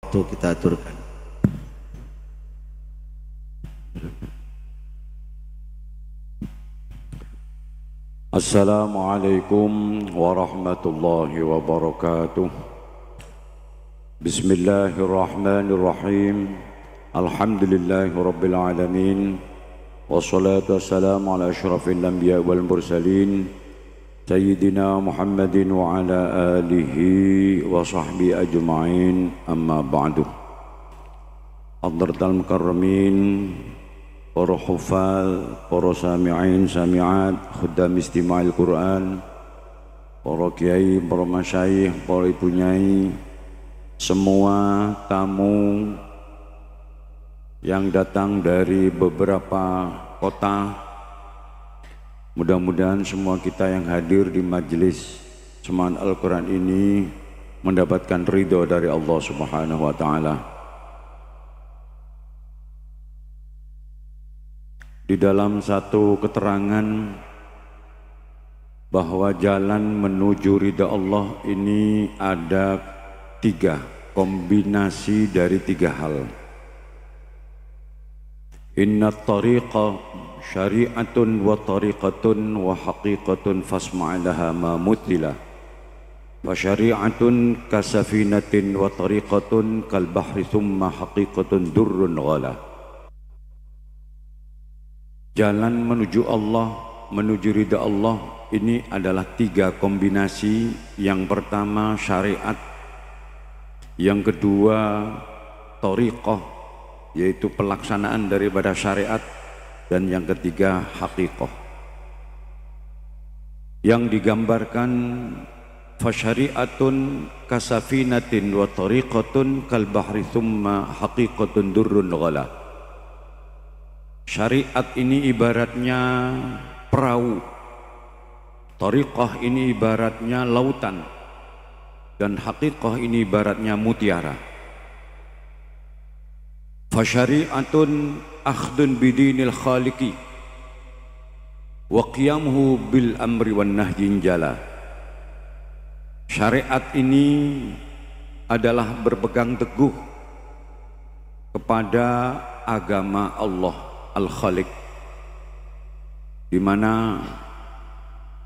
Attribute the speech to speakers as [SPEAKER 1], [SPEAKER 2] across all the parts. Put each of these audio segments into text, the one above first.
[SPEAKER 1] Itu kita aturkan.
[SPEAKER 2] Assalamualaikum warahmatullahi wabarakatuh. Bismillahirrahmanirrahim. Alhamdulillahi rabbil alamin. Wassalatu wassalamu ala asyrafil anbiya wal mursalin Sayyidina Muhammadin wa ala alihi wa sahbihi ajma'in. Amma ba'du. Hadratal mukarramin, para hufal, para sami'in, sami'at, khuddam istima'il Quran, para kiai, para masyayikh, para ibu nyai, semua tamu yang datang dari beberapa kota. Mudah-mudahan semua kita yang hadir di majelis Semaan Al-Quran ini mendapatkan ridho dari Allah Subhanahu wa Ta'ala. Di dalam satu keterangan bahwa jalan menuju ridha Allah ini ada tiga, kombinasi dari tiga hal. Inna tariqa syari'atun wa tariqatun wa haqiqatun fasma'laha ma mutila wa syari'atun kasafinatin wa tariqatun kal bahri thumma haqiqatun durrun ghala. Jalan menuju Allah, menuju ridha Allah ini adalah tiga kombinasi. Yang pertama syariat, yang kedua tariqah, yaitu pelaksanaan daripada syariat, dan yang ketiga haqiqah. Yang digambarkan fasyari'atun kasafinatin wa tariqatun kal bahri thumma haqiqatun durrun ghala. Syariat ini ibaratnya perahu, tariqah ini ibaratnya lautan, dan haqiqah ini ibaratnya mutiara. Fasyari'atun akhdun bidinil khaliqi wa qiyamuhu bil amri wan nahyin jala. Syariat ini adalah berpegang teguh kepada agama Allah Al-Khaliq, di mana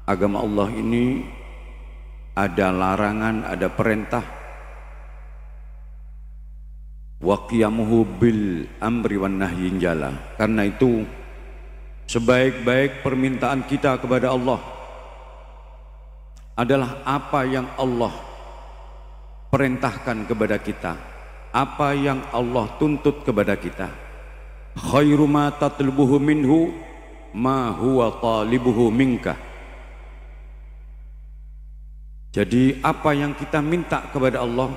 [SPEAKER 2] agama Allah ini ada larangan, ada perintah. Wa qiyamuhu bil amri wan nahyin jala. Karena itu sebaik-baik permintaan kita kepada Allah adalah apa yang Allah perintahkan kepada kita, apa yang Allah tuntut kepada kita. Khairu ma tatlubuhu minhu ma huwa talibuhu minka. Jadi apa yang kita minta kepada Allah,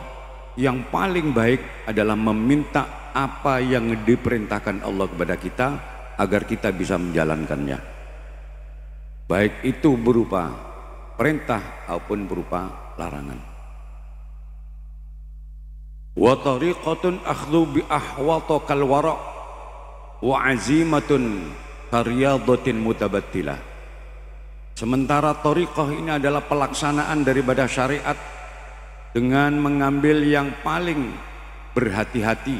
[SPEAKER 2] yang paling baik adalah meminta apa yang diperintahkan Allah kepada kita agar kita bisa menjalankannya, baik itu berupa perintah maupun berupa larangan. Wa tariqatun akhdhu bi ahwata kal wara wa azimatun karyadatin mutabattilah. Sementara tariqah ini adalah pelaksanaan daripada syariat dengan mengambil yang paling berhati-hati.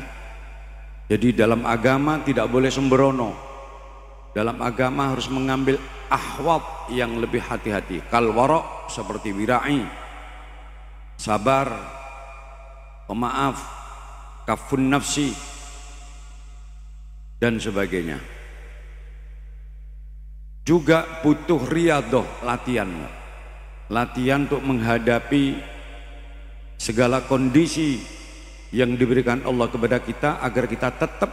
[SPEAKER 2] Jadi dalam agama tidak boleh sembrono. Dalam agama harus mengambil ahwat yang lebih hati-hati. Kal wara' seperti wira'i, sabar, pemaaf, kafun nafsi, dan sebagainya. Juga butuh riyadhah, latihan untuk menghadapi segala kondisi yang diberikan Allah kepada kita agar kita tetap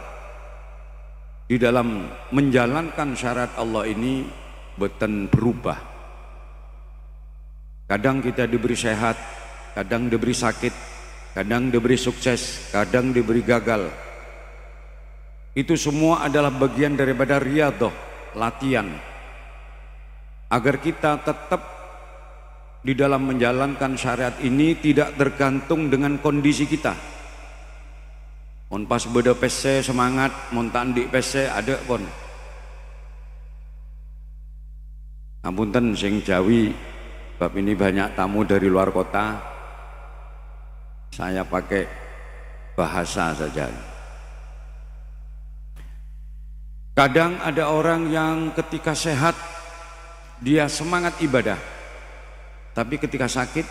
[SPEAKER 2] di dalam menjalankan syariat Allah ini boten berubah. Kadang kita diberi sehat, kadang diberi sakit, kadang diberi sukses, kadang diberi gagal. Itu semua adalah bagian daripada riyadhah, latihan, agar kita tetap di dalam menjalankan syariat ini tidak tergantung dengan kondisi kita. Mon pas beda PC semangat, mon tandik PC ada pon. Apunten sing Jawi, bab ini banyak tamu dari luar kota. Saya pakai bahasa saja. Kadang ada orang yang ketika sehat dia semangat ibadah, tapi ketika sakit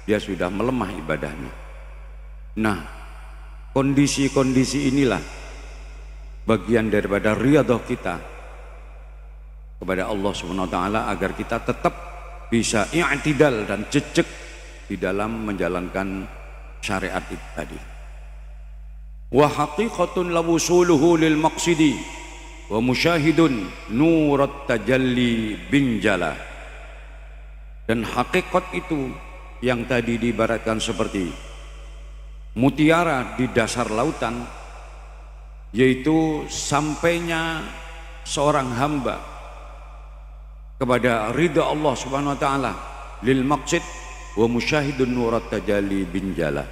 [SPEAKER 2] dia sudah melemah ibadahnya. Nah, kondisi-kondisi inilah bagian daripada riyadhah kita kepada Allah Subhanahu wa taala agar kita tetap bisa i'tidal dan jejak di dalam menjalankan syariat itu tadi. Wa haqiqatun lawusuluhu lil maqsidi wa musyahidun nurat tajalli binjala. Dan hakikat itu yang tadi diibaratkan seperti mutiara di dasar lautan, yaitu sampainya seorang hamba kepada ridha Allah Subhanahu wa taala lil maqsid wa musyahidun nurat tajalli binjala,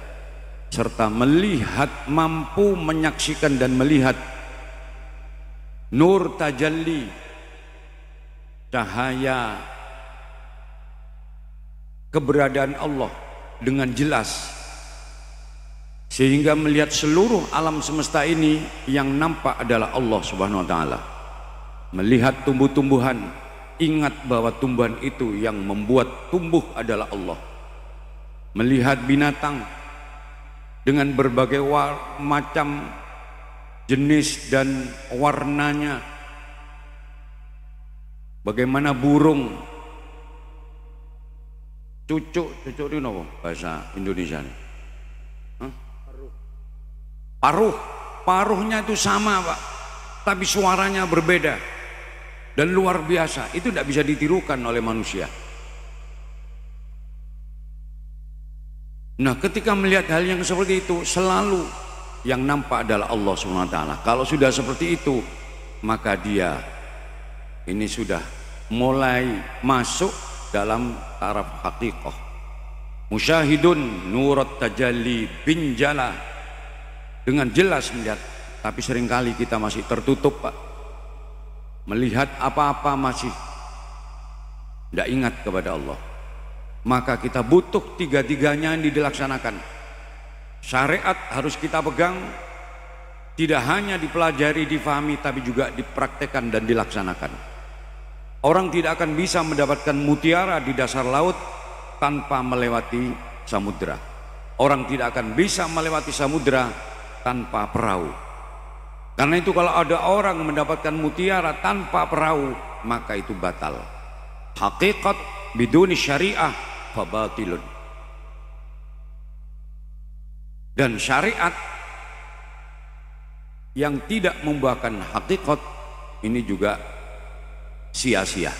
[SPEAKER 2] serta melihat, mampu menyaksikan dan melihat nur tajalli, cahaya keberadaan Allah dengan jelas, sehingga melihat seluruh alam semesta ini yang nampak adalah Allah Subhanahu wa taala. Melihat tumbuh-tumbuhan, ingat bahwa tumbuhan itu yang membuat tumbuh adalah Allah. Melihat binatang dengan berbagai macam jenis dan warnanya, bagaimana burung cucuk ini apa bahasa Indonesia? Paruhnya itu sama Pak, tapi suaranya berbeda dan luar biasa. Itu tidak bisa ditirukan oleh manusia. Nah, ketika melihat hal yang seperti itu, selalu yang nampak adalah Allah Subhanahu wa taala. Kalau sudah seperti itu, maka dia ini sudah mulai masuk dalam taraf haqiqah. Musyahidun nurat tajalli binjala, dengan jelas melihat, tapi seringkali kita masih tertutup Pak. Melihat apa-apa masih tidak ingat kepada Allah. Maka kita butuh tiga-tiganya yang dilaksanakan. Syariat harus kita pegang, tidak hanya dipelajari, difahami, tapi juga dipraktekkan dan dilaksanakan. Orang tidak akan bisa mendapatkan mutiara di dasar laut tanpa melewati samudra. Orang tidak akan bisa melewati samudra tanpa perahu. Karena itu kalau ada orang mendapatkan mutiara tanpa perahu, maka itu batal. Hakikat biduni syariah fabatilun. Dan syariat yang tidak membuahkan hakikat ini juga sia-sia.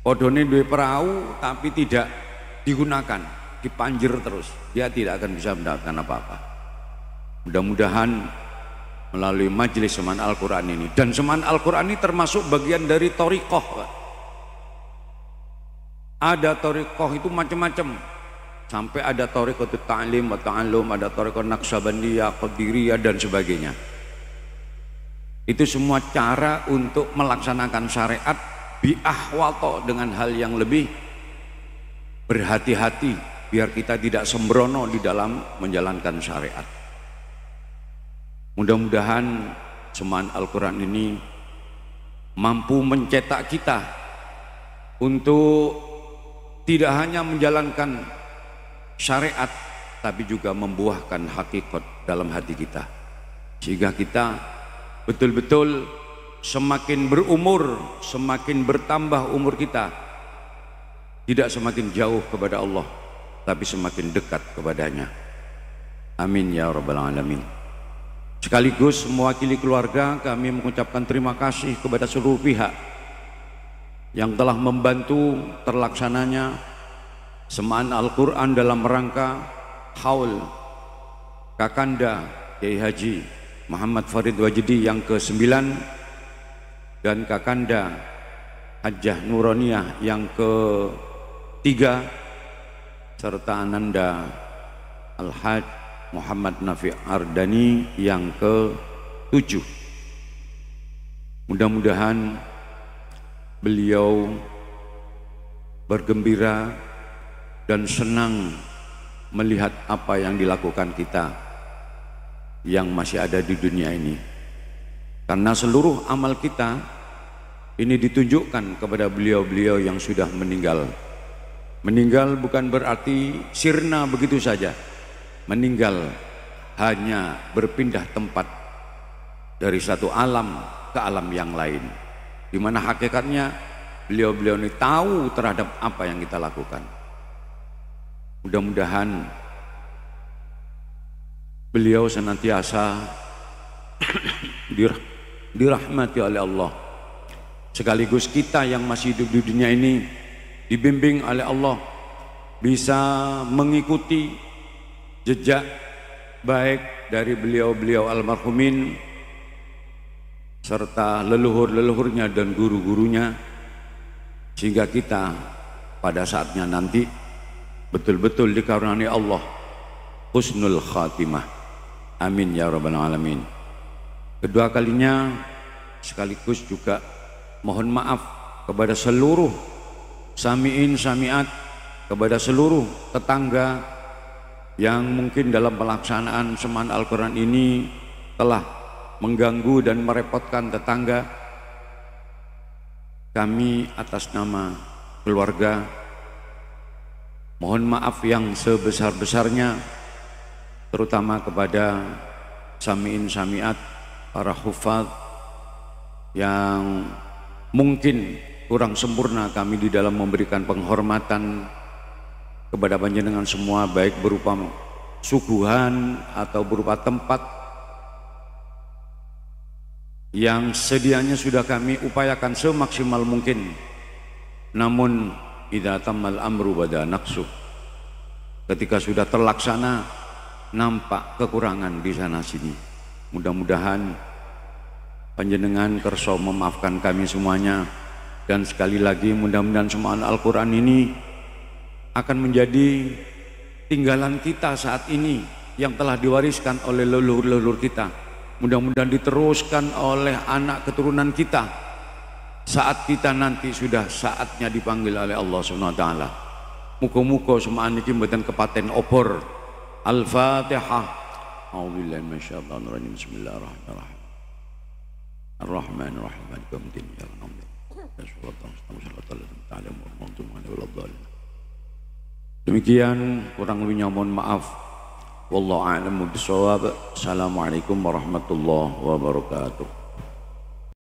[SPEAKER 2] Odone duwe perahu tapi tidak digunakan, dipanjir terus, dia tidak akan bisa mendapatkan apa-apa. Mudah-mudahan melalui majelis Semaan Al-Quran ini, dan Semaan Al-Quran ini termasuk bagian dari thariqah. Ada thariqah itu macam-macam, sampai ada thariqah ta'lim wa ta'allum, ada thariqah naqsabandiyah, qadiriyah dan sebagainya. Itu semua cara untuk melaksanakan syariat biahwato, dengan hal yang lebih berhati-hati biar kita tidak sembrono di dalam menjalankan syariat. Mudah-mudahan Semaan Al-Quran ini mampu mencetak kita untuk tidak hanya menjalankan syariat, tapi juga membuahkan hakikat dalam hati kita, sehingga kita betul-betul semakin berumur, semakin bertambah umur kita, tidak semakin jauh kepada Allah, tapi semakin dekat kepadanya. Amin ya rabbal alamin. Sekaligus mewakili keluarga, kami mengucapkan terima kasih kepada seluruh pihak yang telah membantu terlaksananya Semaan Al-Quran dalam rangka haul Kakanda Kiai Haji Muhammad Farid Wajidi yang ke-9 dan Kakanda Hajjah Nuroniyah yang ke-3 serta Ananda Al-Hajj Muhammad Nafi Ardani yang ke-7. Mudah-mudahan beliau bergembira dan senang melihat apa yang dilakukan kita yang masih ada di dunia ini. Karena seluruh amal kita ini ditunjukkan kepada beliau-beliau yang sudah meninggal. Meninggal bukan berarti sirna begitu saja. Meninggal hanya berpindah tempat dari satu alam ke alam yang lain, di mana hakikatnya beliau-beliau ini tahu terhadap apa yang kita lakukan. Mudah-mudahan beliau senantiasa dirahmati oleh Allah, sekaligus kita yang masih hidup di dunia ini dibimbing oleh Allah bisa mengikuti jejak baik dari beliau-beliau almarhumin serta leluhur-leluhurnya dan guru-gurunya, sehingga kita pada saatnya nanti betul-betul dikaruniai Allah husnul khatimah. Amin ya rabbal alamin. Kedua kalinya sekaligus juga mohon maaf kepada seluruh sami'in sami'at, kepada seluruh tetangga yang mungkin dalam pelaksanaan Semaan Al-Quran ini telah mengganggu dan merepotkan tetangga. Kami atas nama keluarga mohon maaf yang sebesar-besarnya, terutama kepada sami'in sami'at, para hufaz yang mungkin kurang sempurna kami di dalam memberikan penghormatan kepada panjenengan semua, baik berupa suguhan atau berupa tempat yang sedianya sudah kami upayakan semaksimal mungkin. Namun idza tammal amru bada naqsu, ketika sudah terlaksana nampak kekurangan di sana sini. Mudah-mudahan panjenengan kerso memaafkan kami semuanya, dan sekali lagi mudah-mudahan Semaan Al-Quran ini akan menjadi tinggalan kita saat ini yang telah diwariskan oleh leluhur-leluhur kita. Mudah-mudahan diteruskan oleh anak keturunan kita saat kita nanti sudah saatnya dipanggil oleh Allah SWT. Muga-muga Semaan iki mboten kepaten obor. Al-Fatihah. A'udzubillahi minasyaitonir rajim. Bismillahirrahmanirrahim. Ar-Rahmanir-Rahim. Maliki yaumiddin. Iyyaka na'budu wa iyyaka nasta'in. Demikian kurang lebihnya mohon maaf. Wallahu a'lam bishawab. Assalamualaikum warahmatullahi wabarakatuh.